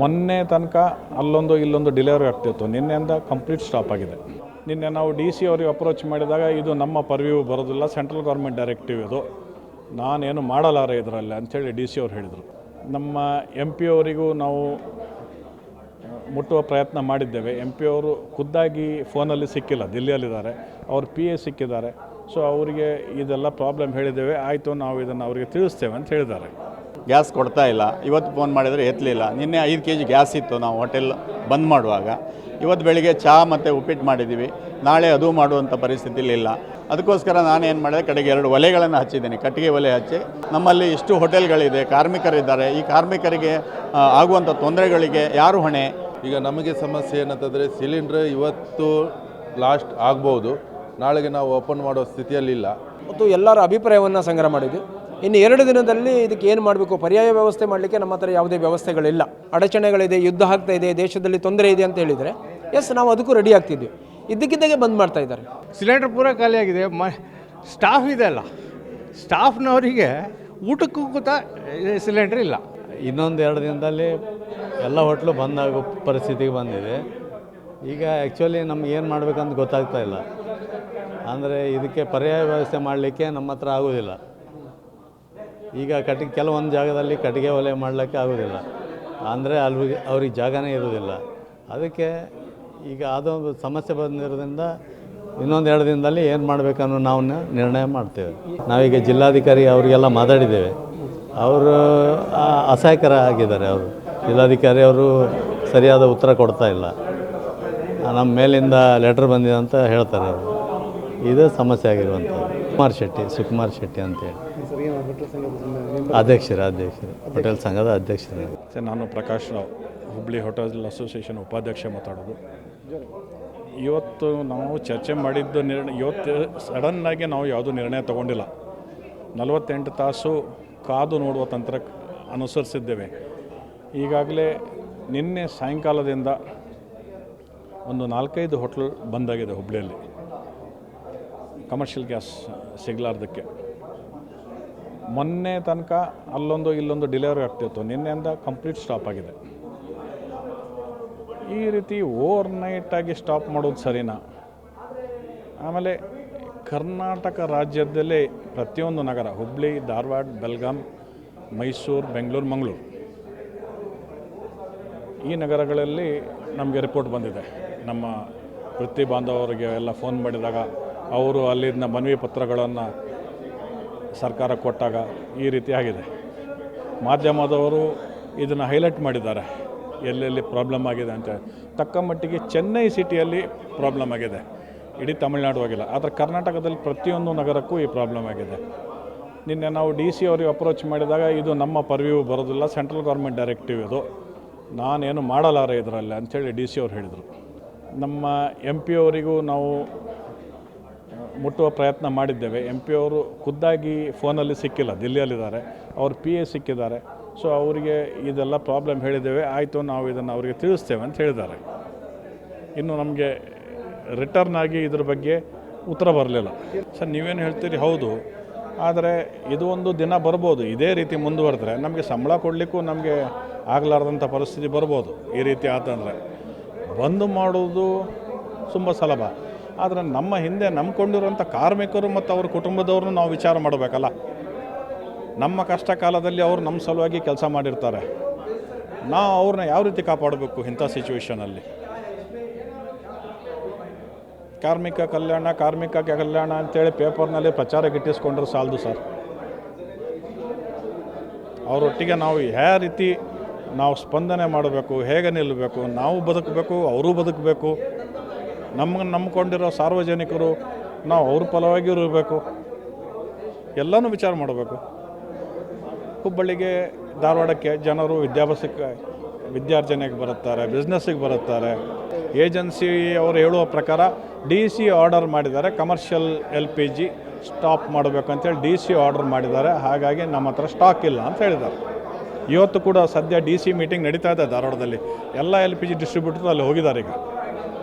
ಮೊನ್ನೆ ತನಕ ಅಲ್ಲೊಂದು ಇಲ್ಲೊಂದು ಡೆಲಿವರಿ ಆಗ್ತಿತ್ತು. ನಿನ್ನೆಯಿಂದ ಕಂಪ್ಲೀಟ್ ಸ್ಟಾಪ್ ಆಗಿದೆ. ನಿನ್ನೆ ನಾವು ಡಿ ಸಿ ಅವರಿಗೆ ಅಪ್ರೋಚ್ ಮಾಡಿದಾಗ ಇದು ನಮ್ಮ ಪರ್ವ್ಯೂ ಬರೋದಿಲ್ಲ, ಸೆಂಟ್ರಲ್ ಗೌರ್ಮೆಂಟ್ ಡೈರೆಕ್ಟಿವ್ ಇದು, ನಾನೇನು ಮಾಡಲಾರೆ ಇದರಲ್ಲಿ ಅಂಥೇಳಿ ಡಿ ಸಿ ಅವ್ರು ಹೇಳಿದರು. ನಮ್ಮ ಎಂ ಪಿ ಅವರಿಗೂ ನಾವು ಮುಟ್ಟುವ ಪ್ರಯತ್ನ ಮಾಡಿದ್ದೇವೆ. ಎಂ ಪಿ ಅವರು ಖುದ್ದಾಗಿ ಫೋನಲ್ಲಿ ಸಿಕ್ಕಿಲ್ಲ, ದಿಲ್ಲಿಯಲ್ಲಿದ್ದಾರೆ, ಅವ್ರ ಪಿ ಎ ಸಿಕ್ಕಿದ್ದಾರೆ. ಸೊ ಅವರಿಗೆ ಇದೆಲ್ಲ ಪ್ರಾಬ್ಲಮ್ ಹೇಳಿದ್ದೇವೆ, ಆಯಿತು ನಾವು ಇದನ್ನು ಅವರಿಗೆ ತಿಳಿಸ್ತೇವೆ ಅಂತ ಹೇಳಿದ್ದಾರೆ. ಗ್ಯಾಸ್ ಕೊಡ್ತಾ ಇಲ್ಲ. ಇವತ್ತು ಫೋನ್ ಮಾಡಿದರೆ ಎತ್ತಲಿಲ್ಲ. ನಿನ್ನೆ 5 kg ಗ್ಯಾಸ್ ಇತ್ತು ನಾವು ಹೋಟೆಲ್ ಬಂದ್ ಮಾಡುವಾಗ. ಇವತ್ತು ಬೆಳಿಗ್ಗೆ ಚಹಾ ಮತ್ತು ಉಪ್ಪಿಟ್ಟು ಮಾಡಿದ್ದೀವಿ. ನಾಳೆ ಅದು ಮಾಡುವಂಥ ಪರಿಸ್ಥಿತಿಲಿ ಇಲ್ಲ. ಅದಕ್ಕೋಸ್ಕರ ನಾನೇನು ಮಾಡಿದೆ, ಕಡೆಗೆ 2 ಒಲೆಗಳನ್ನು ಹಚ್ಚಿದ್ದೀನಿ, ಕಟ್ಟಿಗೆ ಒಲೆ ಹಚ್ಚಿ. ನಮ್ಮಲ್ಲಿ ಇಷ್ಟು ಹೋಟೆಲ್ಗಳಿದೆ, ಕಾರ್ಮಿಕರಿದ್ದಾರೆ. ಈ ಕಾರ್ಮಿಕರಿಗೆ ಆಗುವಂಥ ತೊಂದರೆಗಳಿಗೆ ಯಾರು ಹೊಣೆ? ಈಗ ನಮಗೆ ಸಮಸ್ಯೆ ಏನಂತಂದರೆ ಸಿಲಿಂಡ್ರ್ ಇವತ್ತು ಲಾಸ್ಟ್ ಆಗ್ಬೋದು, ನಾಳೆಗೆ ನಾವು ಓಪನ್ ಮಾಡೋ ಸ್ಥಿತಿಯಲ್ಲಿಲ್ಲ. ಮತ್ತು ಎಲ್ಲರ ಅಭಿಪ್ರಾಯವನ್ನು ಸಂಗ್ರಹ ಮಾಡಿದ್ವಿ. ಇನ್ನು 2 ದಿನದಲ್ಲಿ ಇದಕ್ಕೆ ಏನು ಮಾಡಬೇಕು, ಪರ್ಯಾಯ ವ್ಯವಸ್ಥೆ ಮಾಡಲಿಕ್ಕೆ ನಮ್ಮ ಹತ್ರ ಯಾವುದೇ ವ್ಯವಸ್ಥೆಗಳಿಲ್ಲ. ಅಡಚಣೆಗಳಿದೆ, ಯುದ್ಧ ಆಗ್ತಾ ಇದೆ, ದೇಶದಲ್ಲಿ ತೊಂದರೆ ಇದೆ ಅಂತ ಹೇಳಿದರೆ ಎಸ್ ನಾವು ಅದಕ್ಕೂ ರೆಡಿ ಆಗ್ತಿದ್ವಿ. ಇದ್ದಕ್ಕಿದ್ದಾಗೆ ಬಂದ್ ಮಾಡ್ತಾ ಇದ್ದಾರೆ. ಸಿಲಿಂಡರ್ ಪೂರ ಖಾಲಿಯಾಗಿದೆ. ಸ್ಟಾಫ್ ಇದೆ ಅಲ್ಲ, ಸ್ಟಾಫ್ನವರಿಗೆ ಊಟಕ್ಕೂ ಕೂತ ಸಿಲಿಂಡರ್ ಇಲ್ಲ. ಇನ್ನೊಂದು 2 ದಿನದಲ್ಲಿ ಎಲ್ಲ ಹೋಟ್ಲು ಬಂದಾಗೋ ಪರಿಸ್ಥಿತಿಗೆ ಬಂದಿದೆ. ಈಗ ಆ್ಯಕ್ಚುಲಿ ನಮ್ಗೆ ಏನು ಮಾಡಬೇಕಂತ ಗೊತ್ತಾಗ್ತಾ ಇಲ್ಲ. ಅಂದರೆ ಇದಕ್ಕೆ ಪರ್ಯಾಯ ವ್ಯವಸ್ಥೆ ಮಾಡಲಿಕ್ಕೆ ನಮ್ಮ ಹತ್ರ ಆಗೋದಿಲ್ಲ. ಈಗ ಕೆಲವೊಂದು ಜಾಗದಲ್ಲಿ ಕಟ್ಟಿಗೆ ಒಲೆ ಮಾಡಲಿಕ್ಕೆ ಆಗೋದಿಲ್ಲ, ಅಂದರೆ ಅವ್ರಿಗೆ ಜಾಗನೇ ಇರೋದಿಲ್ಲ. ಅದಕ್ಕೆ ಈಗ ಅದೊಂದು ಸಮಸ್ಯೆ ಬಂದಿರೋದ್ರಿಂದ ಇನ್ನೊಂದು 2 ದಿನದಲ್ಲಿ ಏನು ಮಾಡಬೇಕನ್ನೋ ನಾವು ನಿರ್ಣಯ ಮಾಡ್ತೇವೆ. ನಾವೀಗ ಜಿಲ್ಲಾಧಿಕಾರಿ ಅವರಿಗೆಲ್ಲ ಮಾತಾಡಿದ್ದೇವೆ. ಅವರು ಅಸಹಾಯಕರ ಆಗಿದ್ದಾರೆ. ಅವರು ಜಿಲ್ಲಾಧಿಕಾರಿ ಅವರು ಸರಿಯಾದ ಉತ್ತರ ಕೊಡ್ತಾ ಇಲ್ಲ. ನಮ್ಮ ಮೇಲಿಂದ ಲೆಟ್ರ್ ಬಂದಿದೆ ಅಂತ ಹೇಳ್ತಾರೆ ಅವರು. ಇದು ಸಮಸ್ಯೆ ಆಗಿರುವಂಥದ್ದು. ಸುಕುಮಾರ್ ಶೆಟ್ಟಿ ಅಂತೇಳಿ ಅಧ್ಯಕ್ಷರು ಹೋಟೆಲ್ ಸಂಘದ ಅಧ್ಯಕ್ಷರು. ನಾನು ಪ್ರಕಾಶ್ ರಾವ್, ಹುಬ್ಳಿ ಹೋಟೆಲ್ ಅಸೋಸಿಯೇಷನ್ ಉಪಾಧ್ಯಕ್ಷ ಮಾತಾಡೋದು. ಇವತ್ತು ನಾವು ಚರ್ಚೆ ಮಾಡಿದ್ದು ಇವತ್ತು ಸಡನ್ನಾಗಿ ನಾವು ಯಾವುದೂ ನಿರ್ಣಯ ತೊಗೊಂಡಿಲ್ಲ. 48 ತಾಸು ಕಾದು ನೋಡುವ ತಂತ್ರ ಅನುಸರಿಸಿದ್ದೇವೆ. ಈಗಾಗಲೇ ನಿನ್ನೆ ಸಾಯಂಕಾಲದಿಂದ ಒಂದು 4-5 ಹೋಟ್ಲ್ ಬಂದಾಗಿದೆ ಹುಬ್ಳಿಯಲ್ಲಿ, ಕಮರ್ಷಿಯಲ್ ಗ್ಯಾಸ್ ಸಿಗಲಾರ್ದಕ್ಕೆ. ಮೊನ್ನೆ ತನಕ ಅಲ್ಲೊಂದು ಇಲ್ಲೊಂದು ಡೆಲಿವರಿ ಆಗ್ತಿತ್ತು. ನಿನ್ನೆಯಿಂದ ಕಂಪ್ಲೀಟ್ ಸ್ಟಾಪ್ ಆಗಿದೆ. ಈ ರೀತಿ ಓವರ್ನೈಟಾಗಿ ಸ್ಟಾಪ್ ಮಾಡೋದು ಸರಿನಾ? ಆಮೇಲೆ ಕರ್ನಾಟಕ ರಾಜ್ಯದಲ್ಲೇ ಪ್ರತಿಯೊಂದು ನಗರ, ಹುಬ್ಳಿ, ಧಾರವಾಡ, ಬೆಳಗಾಂ, ಮೈಸೂರು, ಬೆಂಗಳೂರು, ಮಂಗಳೂರು, ಈ ನಗರಗಳಲ್ಲಿ ನಮಗೆ ರಿಪೋರ್ಟ್ ಬಂದಿದೆ. ನಮ್ಮ ವೃತ್ತಿ ಬಾಂಧವರಿಗೆ ಎಲ್ಲ ಫೋನ್ ಮಾಡಿದಾಗ ಅವರು ಅಲ್ಲಿನ ಮನವಿ ಪತ್ರಗಳನ್ನು ಸರ್ಕಾರ ಕೊಟ್ಟಾಗ ಈ ರೀತಿ ಆಗಿದೆ. ಮಾಧ್ಯಮದವರು ಇದನ್ನು ಹೈಲೈಟ್ ಮಾಡಿದ್ದಾರೆ, ಎಲ್ಲೆಲ್ಲಿ ಪ್ರಾಬ್ಲಮ್ ಆಗಿದೆ ಅಂತ. ತಕ್ಕ ಮಟ್ಟಿಗೆ ಚೆನ್ನೈ ಸಿಟಿಯಲ್ಲಿ ಪ್ರಾಬ್ಲಮ್ ಆಗಿದೆ, ಇಡೀ ತಮಿಳುನಾಡು ಆಗಿಲ್ಲ. ಆದರೆ ಕರ್ನಾಟಕದಲ್ಲಿ ಪ್ರತಿಯೊಂದು ನಗರಕ್ಕೂ ಈ ಪ್ರಾಬ್ಲಮ್ ಆಗಿದೆ. ನಿನ್ನೆ ನಾವು ಡಿ ಸಿ ಅವರಿಗೆ ಅಪ್ರೋಚ್ ಮಾಡಿದಾಗ ಇದು ನಮ್ಮ ಪರ್ವ್ಯೂ ಬರೋದಿಲ್ಲ, ಸೆಂಟ್ರಲ್ ಗೌರ್ಮೆಂಟ್ ಡೈರೆಕ್ಟಿವ್ ಇದು, ನಾನೇನು ಮಾಡಲಾರೆ ಇದರಲ್ಲಿ ಅಂಥೇಳಿ ಡಿ ಸಿ ಅವ್ರು ಹೇಳಿದರು. ನಮ್ಮ ಎಂ ಪಿ ಅವರಿಗೂ ನಾವು ಮುಟ್ಟುವ ಪ್ರಯತ್ನ ಮಾಡಿದ್ದೇವೆ. ಎಂ ಪಿ ಅವರು ಖುದ್ದಾಗಿ ಫೋನಲ್ಲಿ ಸಿಕ್ಕಿಲ್ಲ, ದಿಲ್ಲಿಯಲ್ಲಿದ್ದಾರೆ, ಅವ್ರ ಪಿ ಎ ಸಿಕ್ಕಿದ್ದಾರೆ. ಸೊ ಅವರಿಗೆ ಇದೆಲ್ಲ ಪ್ರಾಬ್ಲಮ್ ಹೇಳಿದ್ದೇವೆ, ಆಯಿತು ನಾವು ಇದನ್ನು ಅವರಿಗೆ ತಿಳಿಸ್ತೇವೆ ಅಂತ ಹೇಳಿದ್ದಾರೆ. ಇನ್ನು ನಮಗೆ ರಿಟರ್ನ್ ಆಗಿ ಇದ್ರ ಬಗ್ಗೆ ಉತ್ತರ ಬರಲಿಲ್ಲ. ಸರ್ ನೀವೇನು ಹೇಳ್ತೀರಿ? ಹೌದು, ಆದರೆ ಇದು ಒಂದು ದಿನ ಬರ್ಬೋದು. ಇದೇ ರೀತಿ ಮುಂದುವರೆದ್ರೆ ನಮಗೆ ಸಂಬಳ ಕೊಡಲಿಕ್ಕೂ ನಮಗೆ ಆಗಲಾರ್ದಂಥ ಪರಿಸ್ಥಿತಿ ಬರ್ಬೋದು. ಈ ರೀತಿ ಆತಂದರೆ ಬಂದ್ ಮಾಡೋದು ತುಂಬ ಸುಲಭ, ಆದರೆ ನಮ್ಮ ಹಿಂದೆ ನಂಬ್ಕೊಂಡಿರುವಂಥ ಕಾರ್ಮಿಕರು ಮತ್ತು ಅವ್ರ ಕುಟುಂಬದವ್ರನ್ನೂ ನಾವು ವಿಚಾರ ಮಾಡಬೇಕಲ್ಲ. ನಮ್ಮ ಕಷ್ಟ ಕಾಲದಲ್ಲಿ ಅವರು ನಮ್ಮ ಸಲುವಾಗಿ ಕೆಲಸ ಮಾಡಿರ್ತಾರೆ. ನಾವು ಅವ್ರನ್ನ ಯಾವ ರೀತಿ ಕಾಪಾಡಬೇಕು ಇಂಥ ಸಿಚುವೇಷನಲ್ಲಿ? ಕಾರ್ಮಿಕ ಕಲ್ಯಾಣ ಅಂತೇಳಿ ಪೇಪರ್ನಲ್ಲಿ ಪ್ರಚಾರಕ್ಕೆ ಇಟ್ಟಿಸ್ಕೊಂಡ್ರೆ ಸಾಲದು ಸರ್. ಅವರೊಟ್ಟಿಗೆ ನಾವು ಯಾವ ರೀತಿ ನಾವು ಸ್ಪಂದನೆ ಮಾಡಬೇಕು, ಹೇಗೆ ನಿಲ್ಲಬೇಕು, ನಾವು ಬದುಕಬೇಕು, ಅವರೂ ಬದುಕಬೇಕು. ನಮಗೆ ನಂಬ್ಕೊಂಡಿರೋ ಸಾರ್ವಜನಿಕರು ನಾವು ಅವ್ರ ಫಲವಾಗಿ ಇರಬೇಕು, ಎಲ್ಲನೂ ವಿಚಾರ ಮಾಡಬೇಕು. ಹುಬ್ಬಳ್ಳಿಗೆ, ಧಾರವಾಡಕ್ಕೆ ಜನರು ವಿದ್ಯಾರ್ಜನೆಗೆ ಬರುತ್ತಾರೆ, ಬಿಸ್ನೆಸ್ಸಿಗೆ ಬರುತ್ತಾರೆ. ಏಜೆನ್ಸಿ ಅವರು ಹೇಳುವ ಪ್ರಕಾರ ಡಿ ಸಿ ಆರ್ಡರ್ ಮಾಡಿದ್ದಾರೆ, ಕಮರ್ಷಿಯಲ್ LPG ಸ್ಟಾಪ್ ಮಾಡಬೇಕಂತೇಳಿ ಡಿ ಸಿ ಆರ್ಡರ್ ಮಾಡಿದ್ದಾರೆ. ಹಾಗಾಗಿ ನಮ್ಮ ಹತ್ರ ಸ್ಟಾಕ್ ಇಲ್ಲ ಅಂತ ಹೇಳಿದ್ದಾರೆ. ಇವತ್ತು ಕೂಡ ಸದ್ಯ ಡಿ ಸಿ ಮೀಟಿಂಗ್ ನಡೀತಾ ಇದೆ ಧಾರವಾಡದಲ್ಲಿ. ಎಲ್ಲ LPG ಡಿಸ್ಟ್ರಿಬ್ಯೂಟರ್ ಅಲ್ಲಿ ಹೋಗಿದ್ದಾರೆ. ಈಗ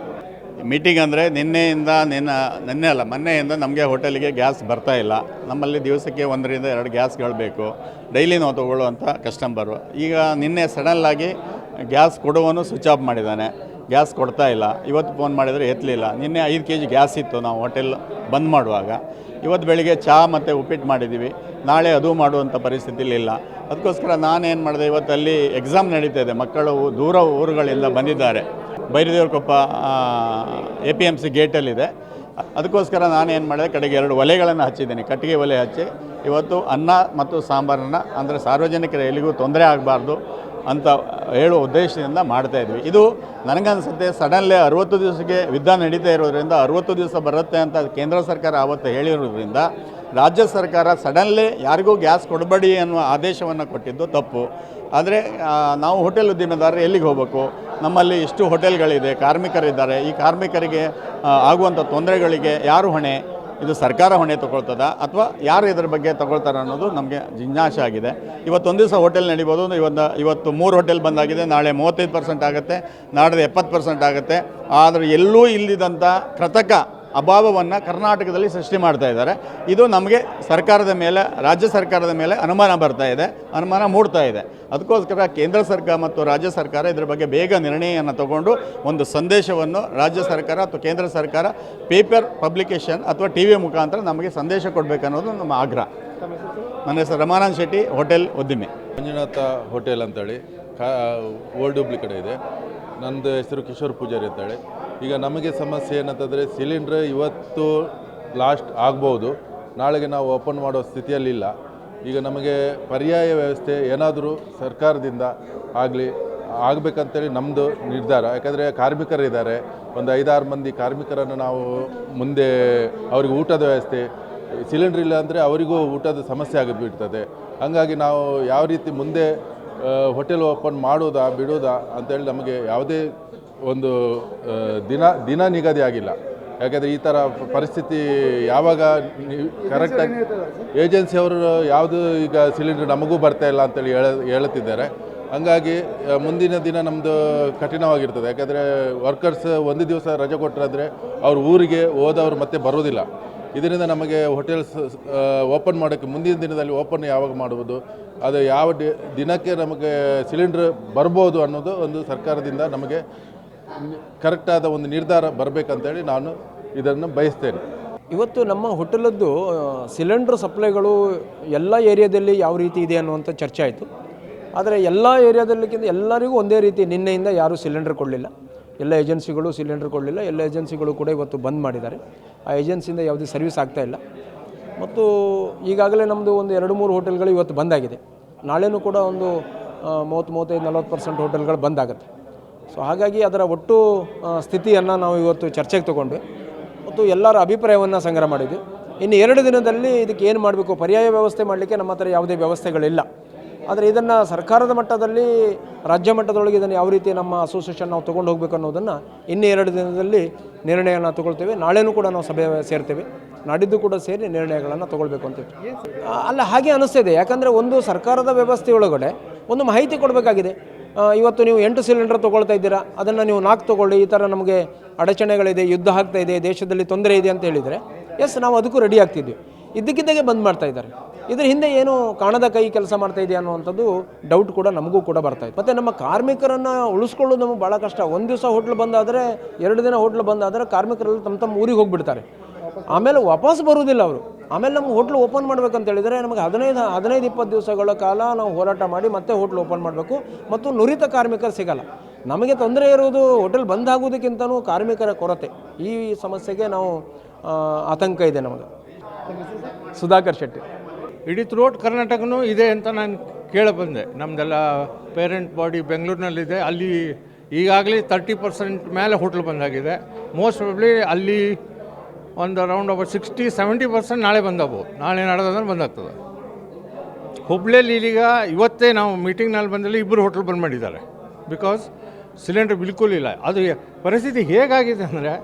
ಮೀಟಿಂಗ್ ಅಂದರೆ ಮೊನ್ನೆಯಿಂದ ನಮಗೆ ಹೋಟೆಲಿಗೆ ಗ್ಯಾಸ್ ಬರ್ತಾ ಇಲ್ಲ. ನಮ್ಮಲ್ಲಿ ದಿವಸಕ್ಕೆ 1-2 ಗ್ಯಾಸ್ಗಳು ಬೇಕು, ಡೈಲಿ ನಾವು ತೊಗೊಳ್ಳುವಂಥ ಕಸ್ಟಮರು. ಈಗ ನಿನ್ನೆ ಸಡನ್ನಾಗಿ ಗ್ಯಾಸ್ ಕೊಡುವನು ಸ್ವಿಚ್ ಆಫ್ ಮಾಡಿದ್ದಾನೆ, ಗ್ಯಾಸ್ ಕೊಡ್ತಾ ಇಲ್ಲ. ಇವತ್ತು ಫೋನ್ ಮಾಡಿದರೆ ಎತ್ತಲಿಲ್ಲ. ನಿನ್ನೆ 5 kg ಗ್ಯಾಸ್ ಇತ್ತು ನಾವು ಹೋಟೆಲ್ ಬಂದ್ ಮಾಡುವಾಗ. ಇವತ್ತು ಬೆಳಿಗ್ಗೆ ಚಹಾ ಮತ್ತು ಉಪ್ಪಿಟ್ಟು ಮಾಡಿದ್ದೀವಿ. ನಾಳೆ ಅದು ಮಾಡುವಂಥ ಪರಿಸ್ಥಿತಿಲಿ ಇಲ್ಲ. ಅದಕ್ಕೋಸ್ಕರ ನಾನೇನು ಮಾಡಿದೆ, ಇವತ್ತು ಅಲ್ಲಿ ಎಕ್ಸಾಮ್ ನಡೀತಾ ಇದೆ. ಮಕ್ಕಳು ದೂರ ಊರುಗಳಿಂದ ಬಂದಿದ್ದಾರೆ. ಬೈರದೇವ್ರಕೊಪ್ಪ APMC ಗೇಟಲ್ಲಿದೆ. ಅದಕ್ಕೋಸ್ಕರ ನಾನೇನು ಮಾಡಿದೆ, ಕಡೆಗೆ 2 ಒಲೆಗಳನ್ನು ಹಚ್ಚಿದ್ದೀನಿ, ಕಟ್ಟಿಗೆ ಒಲೆ ಹಚ್ಚಿ ಇವತ್ತು ಅನ್ನ ಮತ್ತು ಸಾಂಬಾರನ್ನು, ಅಂದರೆ ಸಾರ್ವಜನಿಕರ ಎಲ್ಲಿಗೂ ತೊಂದರೆ ಆಗಬಾರ್ದು ಅಂತ ಹೇಳುವ ಉದ್ದೇಶದಿಂದ ಮಾಡ್ತಾಯಿದ್ವಿ. ಇದು ನನಗನ್ಸುತ್ತೆ ಸಡನ್ಲಿ 60 ದಿವಸಕ್ಕೆ ಯುದ್ಧ ನಡೀತಾ ಇರೋದ್ರಿಂದ 60 ದಿವಸ ಬರುತ್ತೆ ಅಂತ ಕೇಂದ್ರ ಸರ್ಕಾರ ಆವತ್ತು ಹೇಳಿರೋದ್ರಿಂದ ರಾಜ್ಯ ಸರ್ಕಾರ ಸಡನ್ಲಿ ಯಾರಿಗೂ ಗ್ಯಾಸ್ ಕೊಡಬೇಡಿ ಅನ್ನುವ ಆದೇಶವನ್ನು ಕೊಟ್ಟಿದ್ದು ತಪ್ಪು. ಆದರೆ ನಾವು ಹೋಟೆಲ್ ಉದ್ಯಮೆದಾರರು ಎಲ್ಲಿಗೆ ಹೋಗಬೇಕು? ನಮ್ಮಲ್ಲಿ ಇಷ್ಟು ಹೋಟೆಲ್ಗಳಿದೆ, ಕಾರ್ಮಿಕರಿದ್ದಾರೆ. ಈ ಕಾರ್ಮಿಕರಿಗೆ ಆಗುವಂಥ ತೊಂದರೆಗಳಿಗೆ ಯಾರು ಹೊಣೆ? ಇದು ಸರ್ಕಾರ ಹೊಣೆ ತೊಗೊಳ್ತದ ಅಥವಾ ಯಾರು ಇದರ ಬಗ್ಗೆ ತೊಗೊಳ್ತಾರೆ ಅನ್ನೋದು ನಮಗೆ ಜಿಜ್ಞಾಸೆ ಆಗಿದೆ. ಇವತ್ತೊಂದು ದಿವಸ ಹೋಟೆಲ್ ನಡಿಬೋದು. ಇವತ್ತು 3 ಹೋಟೆಲ್ ಬಂದಾಗಿದೆ. ನಾಳೆ 35% ಆಗುತ್ತೆ, ನಾಡ್ದು 70% ಆಗುತ್ತೆ. ಆದರೆ ಎಲ್ಲೂ ಇಲ್ಲದಂಥ ಕೃತಕ ಅಭಾವವನ್ನು ಕರ್ನಾಟಕದಲ್ಲಿ ಸೃಷ್ಟಿ ಮಾಡ್ತಾ ಇದ್ದಾರೆ. ಇದು ನಮಗೆ ಸರ್ಕಾರದ ಮೇಲೆ, ರಾಜ್ಯ ಸರ್ಕಾರದ ಮೇಲೆ ಅನುಮಾನ ಬರ್ತಾ ಇದೆ, ಅನುಮಾನ ಮೂಡ್ತಾ ಇದೆ. ಅದಕ್ಕೋಸ್ಕರ ಕೇಂದ್ರ ಸರ್ಕಾರ ಮತ್ತು ರಾಜ್ಯ ಸರ್ಕಾರ ಇದರ ಬಗ್ಗೆ ಬೇಗ ನಿರ್ಣಯವನ್ನು ತಗೊಂಡು ಒಂದು ಸಂದೇಶವನ್ನು ರಾಜ್ಯ ಸರ್ಕಾರ ಅಥವಾ ಕೇಂದ್ರ ಸರ್ಕಾರ ಪೇಪರ್ ಪಬ್ಲಿಕೇಶನ್ ಅಥವಾ TV ಮುಖಾಂತರ ನಮಗೆ ಸಂದೇಶ ಕೊಡಬೇಕನ್ನೋದು ನಮ್ಮ ಆಗ್ರಹ. ನನ್ನ ಹೆಸರು ರಮಾನಂದ್ ಶೆಟ್ಟಿ, ಹೋಟೆಲ್ ಉದ್ಯಮಿ. ಮಂಜುನಾಥ ಹೋಟೆಲ್ ಅಂತೇಳಿ ಓಲ್ಡ್ ಹುಬ್ಳಿ ಕಡೆ ಇದೆ. ನಂದು ಹೆಸರು ಕಿಶೋರ್ ಪೂಜಾರಿ ಅಂತೇಳಿ. ಈಗ ನಮಗೆ ಸಮಸ್ಯೆ ಏನಂತಂದರೆ ಸಿಲಿಂಡ್ರ್ ಇವತ್ತು ಲಾಸ್ಟ್ ಆಗ್ಬೋದು, ನಾಳೆಗೆ ನಾವು ಓಪನ್ ಮಾಡೋ ಸ್ಥಿತಿಯಲ್ಲಿಲ್ಲ. ಈಗ ನಮಗೆ ಪರ್ಯಾಯ ವ್ಯವಸ್ಥೆ ಏನಾದರೂ ಸರ್ಕಾರದಿಂದ ಆಗಬೇಕಂತೇಳಿ ನಮ್ಮದು ನಿರ್ಧಾರ. ಯಾಕಂದರೆ ಕಾರ್ಮಿಕರಿದ್ದಾರೆ, ಒಂದು 5-6 ಮಂದಿ ಕಾರ್ಮಿಕರನ್ನು ನಾವು ಮುಂದೆ ಅವ್ರಿಗೆ ಊಟದ ವ್ಯವಸ್ಥೆ, ಸಿಲಿಂಡ್ರ್ ಇಲ್ಲ ಅಂದರೆ ಅವರಿಗೂ ಊಟದ ಸಮಸ್ಯೆ ಆಗಿಬಿಡ್ತದೆ. ಹಾಗಾಗಿ ನಾವು ಯಾವ ರೀತಿ ಮುಂದೆ ಹೋಟೆಲ್ ಓಪನ್ ಮಾಡೋದಾ ಬಿಡೋದಾ ಅಂತೇಳಿ ನಮಗೆ ಯಾವುದೇ ಒಂದು ದಿನ ನಿಗದಿ ಆಗಿಲ್ಲ. ಯಾಕೆಂದರೆ ಈ ಥರ ಪರಿಸ್ಥಿತಿ ಯಾವಾಗ ಕರೆಕ್ಟಾಗಿ ಏಜೆನ್ಸಿಯವರು ಯಾವುದು ಈಗ ಸಿಲಿಂಡ್ರ್ ನಮಗೂ ಬರ್ತಾ ಇಲ್ಲ ಅಂತೇಳಿ ಹೇಳುತ್ತಿದ್ದಾರೆ. ಹಾಗಾಗಿ ಮುಂದಿನ ದಿನ ನಮ್ಮದು ಕಠಿಣವಾಗಿರ್ತದೆ. ಯಾಕೆಂದರೆ ವರ್ಕರ್ಸ್ ಒಂದು ದಿವಸ ರಜೆ ಕೊಟ್ಟರಾದರೆ ಅವ್ರ ಊರಿಗೆ ಹೋದವರು ಮತ್ತೆ ಬರೋದಿಲ್ಲ. ಇದರಿಂದ ನಮಗೆ ಹೋಟೆಲ್ಸ್ ಓಪನ್ ಮಾಡೋಕ್ಕೆ ಮುಂದಿನ ದಿನದಲ್ಲಿ ಓಪನ್ ಯಾವಾಗ ಮಾಡುವುದು, ಅದು ಯಾವ ದಿನಕ್ಕೆ ನಮಗೆ ಸಿಲಿಂಡ್ರ್ ಬರ್ಬೋದು ಅನ್ನೋದು ಒಂದು ಸರ್ಕಾರದಿಂದ ನಮಗೆ ಕರೆಕ್ಟಾದ ಒಂದು ನಿರ್ಧಾರ ಬರಬೇಕಂತೇಳಿ ನಾನು ಇದನ್ನು ಬಯಸ್ತೇನೆ. ಇವತ್ತು ನಮ್ಮ ಹೋಟೆಲದ್ದು ಸಿಲಿಂಡ್ರ್ ಸಪ್ಲೈಗಳು ಎಲ್ಲ ಏರಿಯಾದಲ್ಲಿ ಯಾವ ರೀತಿ ಇದೆ ಅನ್ನುವಂಥ ಚರ್ಚೆ ಆಯಿತು. ಆದರೆ ಎಲ್ಲ ಏರಿಯಾದಲ್ಲಿಕ್ಕಿಂತ ಎಲ್ಲರಿಗೂ ಒಂದೇ ರೀತಿ ನಿನ್ನೆಯಿಂದ ಯಾರೂ ಸಿಲಿಂಡರ್ ಕೊಡಲಿಲ್ಲ. ಎಲ್ಲ ಏಜೆನ್ಸಿಗಳು ಸಿಲಿಂಡರ್ ಕೊಡಲಿಲ್ಲ. ಎಲ್ಲ ಏಜೆನ್ಸಿಗಳು ಕೂಡ ಇವತ್ತು ಬಂದ್ ಮಾಡಿದ್ದಾರೆ. ಆ ಏಜೆನ್ಸಿಯಿಂದ ಯಾವುದೇ ಸರ್ವಿಸ್ ಆಗ್ತಾಯಿಲ್ಲ. ಮತ್ತು ಈಗಾಗಲೇ ನಮ್ಮದು ಒಂದು 2-3 ಹೋಟೆಲ್ಗಳು ಇವತ್ತು ಬಂದಾಗಿದೆ. ನಾಳೆನೂ ಕೂಡ ಒಂದು 30-35-40% ಹೋಟೆಲ್ಗಳು ಬಂದಾಗುತ್ತೆ. ಸೊ ಹಾಗಾಗಿ ಅದರ ಒಟ್ಟು ಸ್ಥಿತಿಯನ್ನು ನಾವು ಇವತ್ತು ಚರ್ಚೆಗೆ ತೊಗೊಂಡ್ವಿ ಮತ್ತು ಎಲ್ಲರ ಅಭಿಪ್ರಾಯವನ್ನು ಸಂಗ್ರಹ ಮಾಡಿದ್ವಿ. ಇನ್ನು 2 ದಿನದಲ್ಲಿ ಇದಕ್ಕೆ ಏನು ಮಾಡಬೇಕು, ಪರ್ಯಾಯ ವ್ಯವಸ್ಥೆ ಮಾಡಲಿಕ್ಕೆ ನಮ್ಮ ಹತ್ರ ಯಾವುದೇ ವ್ಯವಸ್ಥೆಗಳಿಲ್ಲ. ಆದರೆ ಇದನ್ನು ಸರ್ಕಾರದ ಮಟ್ಟದಲ್ಲಿ, ರಾಜ್ಯ ಮಟ್ಟದೊಳಗೆ ಇದನ್ನು ಯಾವ ರೀತಿ ನಮ್ಮ ಅಸೋಸಿಯೇಷನ್ ನಾವು ತೊಗೊಂಡು ಹೋಗಬೇಕು ಅನ್ನೋದನ್ನು ಇನ್ನು 2 ದಿನದಲ್ಲಿ ನಿರ್ಣಯನ ತೊಗೊಳ್ತೇವೆ. ನಾಳೆನೂ ಕೂಡ ನಾವು ಸಭೆ ಸೇರ್ತೇವೆ, ನಾಡಿದ್ದು ಕೂಡ ಸೇರಿ ನಿರ್ಣಯಗಳನ್ನು ತೊಗೊಳ್ಬೇಕು ಅಂತೇಳಿ. ಅಲ್ಲ, ಹಾಗೆ ಅನ್ನಿಸ್ತಿದೆ. ಯಾಕಂದರೆ ಒಂದು ಸರ್ಕಾರದ ವ್ಯವಸ್ಥೆಯೊಳಗಡೆ ಒಂದು ಮಾಹಿತಿ ಕೊಡಬೇಕಾಗಿದೆ. ಇವತ್ತು ನೀವು 8 ಸಿಲಿಂಡರ್ ತೊಗೊಳ್ತಾ ಇದ್ದೀರಾ, ಅದನ್ನು ನೀವು 4 ತೊಗೊಳ್ಳಿ, ಈ ಥರ ನಮಗೆ ಅಡಚಣೆಗಳಿದೆ, ಯುದ್ಧ ಆಗ್ತಾ ಇದೆ, ದೇಶದಲ್ಲಿ ತೊಂದರೆ ಇದೆ ಅಂತ ಹೇಳಿದರೆ ನಾವು ಅದಕ್ಕೂ ರೆಡಿ ಆಗ್ತಿದ್ವಿ. ಇದ್ದಕ್ಕಿದ್ದಾಗೆ ಬಂದ್ ಮಾಡ್ತಾ ಇದ್ದಾರೆ. ಇದ್ರ ಹಿಂದೆ ಏನು ಕಾಣದ ಕೈ ಕೆಲಸ ಮಾಡ್ತಾ ಇದೆ ಅನ್ನುವಂಥದ್ದು ಡೌಟ್ ಕೂಡ ನಮಗೂ ಕೂಡ ಬರ್ತಾಯಿತ್ತು. ಮತ್ತು ನಮ್ಮ ಕಾರ್ಮಿಕರನ್ನು ಉಳಿಸ್ಕೊಳ್ಳೋದು ನಮಗೆ ಭಾಳ ಕಷ್ಟ. ಒಂದು ದಿವಸ ಹೋಟ್ಲ್ ಬಂದಾದರೆ, 2 ದಿನ ಹೋಟ್ಲ್ ಬಂದಾದರೆ ಕಾರ್ಮಿಕರೆಲ್ಲ ತಮ್ಮ ಊರಿಗೆ ಹೋಗಿಬಿಡ್ತಾರೆ. ಆಮೇಲೆ ವಾಪಸ್ ಬರುವುದಿಲ್ಲ ಅವರು. ಆಮೇಲೆ ನಮ್ಮ ಹೋಟ್ಲು ಓಪನ್ ಮಾಡ್ಬೇಕಂತ ಹೇಳಿದರೆ ನಮಗೆ 15-20 ದಿವಸಗಳ ಕಾಲ ನಾವು ಹೋರಾಟ ಮಾಡಿ ಮತ್ತೆ ಹೋಟ್ಲ್ ಓಪನ್ ಮಾಡಬೇಕು ಮತ್ತು ನುರಿತ ಕಾರ್ಮಿಕರು ಸಿಗಲ್ಲ. ನಮಗೆ ತೊಂದರೆ ಇರುವುದು ಹೋಟೆಲ್ ಬಂದಾಗೋದಕ್ಕಿಂತಲೂ ಕಾರ್ಮಿಕರ ಕೊರತೆ. ಈ ಸಮಸ್ಯೆಗೆ ನಾವು ಆತಂಕ ಇದೆ ನಮಗೆ. ಸುಧಾಕರ್ ಶೆಟ್ಟಿ. ಇಡೀ ಥ್ರೂಔಟ್ ಕರ್ನಾಟಕನೂ ಇದೆ ಅಂತ ನಾನು ಕೇಳಬಂದೆ. ನಮ್ಮದೆಲ್ಲ ಪೇರೆಂಟ್ ಬಾಡಿ ಬೆಂಗಳೂರಿನಲ್ಲಿದೆ. ಅಲ್ಲಿ ಈಗಾಗಲೇ 30% ಮೇಲೆ ಹೋಟ್ಲ್ ಬಂದಾಗಿದೆ. ಮೋಸ್ಟ್ ಪ್ರಾಬಬ್ಲಿ ಅಲ್ಲಿ ಒಂದು ಅರೌಂಡ್ ಅಬೌಟ್ 60-70% ನಾಳೆ ಬಂದವು. ನಾಳೆ ನಾಡ್ದಂದ್ರೆ ಬಂದಾಗ್ತದೆ. ಹುಬ್ಳಿಯಲ್ಲಿ ಈಗ ಇವತ್ತೇ ನಾವು ಮೀಟಿಂಗ್ನಲ್ಲಿ ಬಂದಲ್ಲಿ 2 ಹೋಟ್ಲ್ ಬಂದ್ ಮಾಡಿದ್ದಾರೆ. ಬಿಕಾಸ್ ಸಿಲಿಂಡರ್ ಬಿಲ್ಕುಲ್ ಇಲ್ಲ. ಅದು ಪರಿಸ್ಥಿತಿ ಹೇಗಾಗಿದೆ ಅಂದರೆ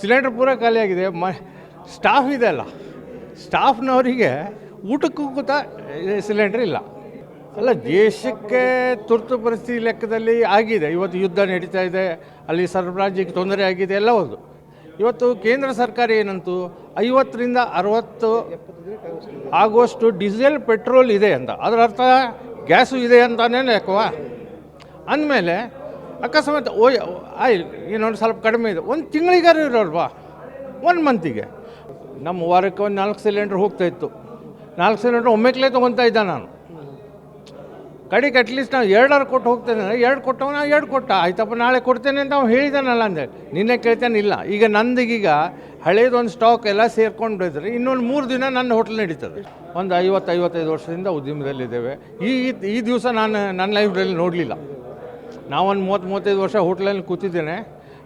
ಸಿಲಿಂಡರ್ ಪೂರ ಖಾಲಿಯಾಗಿದೆ. ಸ್ಟಾಫ್ ಇದೆ ಅಲ್ಲ, ಸ್ಟಾಫ್ನವರಿಗೆ ಊಟಕ್ಕೂ ಕೂತ ಸಿಲಿಂಡರ್ ಇಲ್ಲ. ಅಲ್ಲ, ದೇಶಕ್ಕೆ ತುರ್ತು ಪರಿಸ್ಥಿತಿ ಲೆಕ್ಕದಲ್ಲಿ ಆಗಿದೆ. ಇವತ್ತು ಯುದ್ಧ ನಡೀತಾ ಇದೆ, ಅಲ್ಲಿ ಸರಬರಾಜಿಗೆ ತೊಂದರೆ ಆಗಿದೆ, ಎಲ್ಲ ಹೌದು. ಇವತ್ತು ಕೇಂದ್ರ ಸರ್ಕಾರ ಏನಂತು 50-60 ಆಗುವಷ್ಟು ಡೀಸೆಲ್ ಪೆಟ್ರೋಲ್ ಇದೆ ಅಂತ. ಅದರ ಅರ್ಥ ಗ್ಯಾಸು ಇದೆ ಅಂತಾನೇ ಲೆಕ್ಕವಾ? ಅಂದಮೇಲೆ ಅಕಸ್ಮಾತ್ ಇನ್ನೊಂದು ಸ್ವಲ್ಪ ಕಡಿಮೆ ಇದೆ, ಒಂದು ತಿಂಗಳಿಗಾರು ಇರೋಲ್ವಾ, 1 ಮಂತಿಗೆ. ನಮ್ಮ ವಾರಕ್ಕೆ ಒಂದು 4 ಸಿಲಿಂಡ್ರ್ ಹೋಗ್ತಾಯಿತ್ತು. 4 ಸಿಲಿಂಡ್ರ್ ಒಮ್ಮೆಕ್ಲೇ ತೊಗೊತಾ ಇದ್ದ ನಾನು. ಕಡೆಗೆ ಅಟ್ಲೀಸ್ಟ್ ನಾವು 2 ಕೊಟ್ಟು ಹೋಗ್ತೇನೆ, 2 ಕೊಟ್ಟವ, ನಾವು 2 ಕೊಟ್ಟ, ಆಯ್ತಪ್ಪ ನಾಳೆ ಕೊಡ್ತೇನೆ ಅಂತ ಅವ್ನು ಹೇಳಿದಾನಲ್ಲ ಅಂದೆ. ನಿನ್ನೆ ಕೇಳ್ತೇನೆ ಇಲ್ಲ. ಈಗ ನಂದೀಗ ಹಳೇದೊಂದು ಸ್ಟಾಕ್ ಎಲ್ಲ ಸೇರ್ಕೊಂಡು ಇದ್ರೆ ಇನ್ನೊಂದು 3 ದಿನ ನನ್ನ ಹೋಟ್ಲ್ ನಡೀತದೆ. ಒಂದು 50-55 ವರ್ಷದಿಂದ ಉದ್ಯಮದಲ್ಲಿದ್ದೇವೆ. ಈ ದಿವಸ ನಾನು ನನ್ನ ಲೈಫ್ನಲ್ಲಿ ನೋಡಲಿಲ್ಲ. ನಾವೊಂದು 30-35 ವರ್ಷ ಹೋಟ್ಲಲ್ಲಿ ಕೂತಿದ್ದೇನೆ,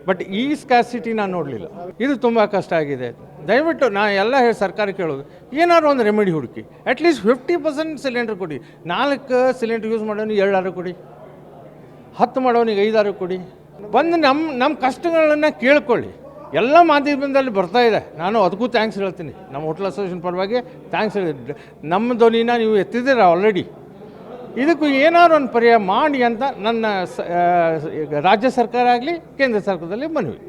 ಬಟ್ ಈ ಸ್ಕ್ಯಾಸಿಟಿ ನಾನು ನೋಡಲಿಲ್ಲ. ಇದು ತುಂಬ ಕಷ್ಟ ಆಗಿದೆ. ದಯವಿಟ್ಟು ನಾನು ಎಲ್ಲ ಹೇಳಿ ಸರ್ಕಾರ ಕೇಳೋದು, ಏನಾದ್ರು ಒಂದು ರೆಮಿಡಿ ಹುಡುಕಿ. ಅಟ್ಲೀಸ್ಟ್ 50% ಸಿಲಿಂಡರ್ ಕೊಡಿ. 4 ಸಿಲಿಂಡರ್ ಯೂಸ್ ಮಾಡೋನಿಗೆ 2 ಕೊಡಿ, 10 ಮಾಡೋನಿಗೆ 5 ಕೊಡಿ. ಬಂದು ನಮ್ಮ ಕಷ್ಟಗಳನ್ನು ಕೇಳ್ಕೊಳ್ಳಿ. ಎಲ್ಲ ಮಾಧ್ಯಮದಲ್ಲಿ ಬರ್ತಾ ಇದೆ. ನಾನು ಅದಕ್ಕೂ ಥ್ಯಾಂಕ್ಸ್ ಹೇಳ್ತೀನಿ. ನಮ್ಮ ಹೋಟ್ಲ್ ಅಸೋಸಿಯೇಷನ್ ಪರವಾಗಿ ಥ್ಯಾಂಕ್ಸ್ ಹೇಳಿದ್ದೆ. ನಮ್ಮ ಧ್ವನಿನ ನೀವು ಎತ್ತಿದ್ದೀರ ಆಲ್ರೆಡಿ. ಇದಕ್ಕೂ ಏನಾದ್ರು ಒಂದು ಪರ್ಯಾಯ ಮಾಡಿ ಅಂತ ನನ್ನ ರಾಜ್ಯ ಸರ್ಕಾರ ಆಗಲಿ ಕೇಂದ್ರ ಸರ್ಕಾರದಲ್ಲಿ ಮನವಿ.